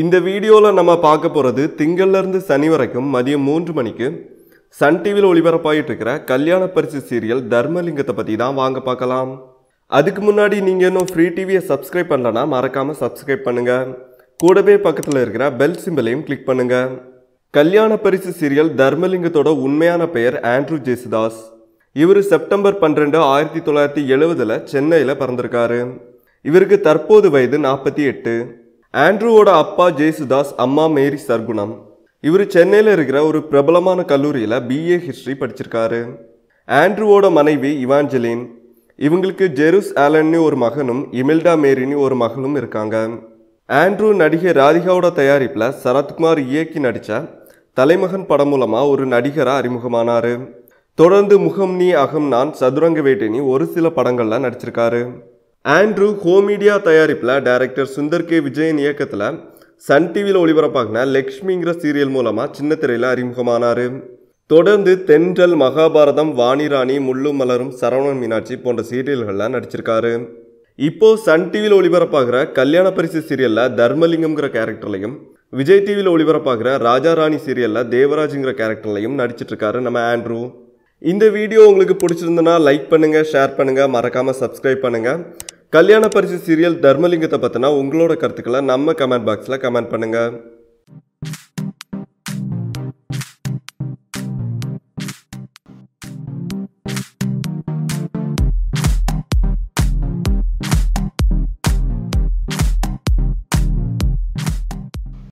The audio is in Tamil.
இந்த வீடியோவில் நம்ம பார்க்க போகிறது திங்கள்லேருந்து சனி வரைக்கும் மதியம் 3 மணிக்கு சன் டிவியில் ஒளிபரப்பாகிட்டு இருக்கிற கல்யாண பரிசு சீரியல் தர்மலிங்கத்தை பற்றி தான் வாங்க பார்க்கலாம். அதுக்கு முன்னாடி நீங்கள் இன்னும் ஃப்ரீ டிவியை சப்ஸ்கிரைப் பண்ணலன்னா மறக்காமல் சப்ஸ்கிரைப் பண்ணுங்கள். கூடவே பக்கத்தில் இருக்கிற பெல் சிம்பிளையும் கிளிக் பண்ணுங்கள். கல்யாண பரிசு சீரியல் தர்மலிங்கத்தோட உண்மையான பெயர் ஆண்ட்ரூ ஜேசுதாஸ். இவர் செப்டம்பர் 12, 1970 சென்னையில் பிறந்திருக்காரு. இவருக்கு தற்போது வயது 48. ஆண்ட்ரூவோட அப்பா ஜேசுதாஸ், அம்மா மேரி சர்குணம். இவர் சென்னையில் இருக்கிற ஒரு பிரபலமான கல்லூரியில் BA ஹிஸ்ட்ரி படிச்சிருக்காரு. ஆண்ட்ரூவோட மனைவி இவாஞ்சலின். இவங்களுக்கு ஜெருஸ் ஆலன்னு ஒரு மகனும் இமில்டா மேரின்னு ஒரு மகளும் இருக்காங்க. ஆண்ட்ரூ நடிகை ராதிகாவோட தயாரிப்பில் சரத்குமார் இயக்கி நடித்த தலைமகன் படம் மூலமாக ஒரு நடிகராக அறிமுகமானார். தொடர்ந்து முகம் நீ அகம் நான், சதுரங்க வேட்டைனி ஒரு சில படங்களில் நடிச்சிருக்காரு. ஆண்ட்ரூ ஹோமீடியா தயாரிப்பில் டைரக்டர் சுந்தர் கே விஜயன் இயக்கத்தில் சன் டிவியில் ஒளிபரப்பாகின லக்ஷ்மிங்கிற சீரியல் மூலமாக சின்ன திரையில் அறிமுகமானார். தொடர்ந்து தென்றல், மகாபாரதம், வாணிராணி, முள்ளும் மலரும், சரவணன் மீனாட்சி போன்ற சீரியல்களில் நடிச்சிருக்காரு. இப்போது சன் டிவியில் ஒளிபரப்பாகிற கல்யாண பரிசு சீரியலில் தர்மலிங்கம்ங்கிற கேரக்டர்லையும், விஜய் டிவியில் ஒளிபரப்பாகிற ராஜா ராணி சீரியலில் தேவராஜுங்கிற கேரக்டர்லையும் நடிச்சிட்ருக்காரு நம்ம ஆண்ட்ரூ. இந்த வீடியோ உங்களுக்கு பிடிச்சிருந்தனா லைக் பண்ணுங்கள், ஷேர் பண்ணுங்கள், மறக்காமல் சப்ஸ்கிரைப் பண்ணுங்கள். கல்யாண பரிசு சீரியல் தர்மலிங்கத்தை பற்றினா உங்களோட கருத்துக்களை நம்ம கமெண்ட் பாக்ஸில் கமெண்ட் பண்ணுங்கள்.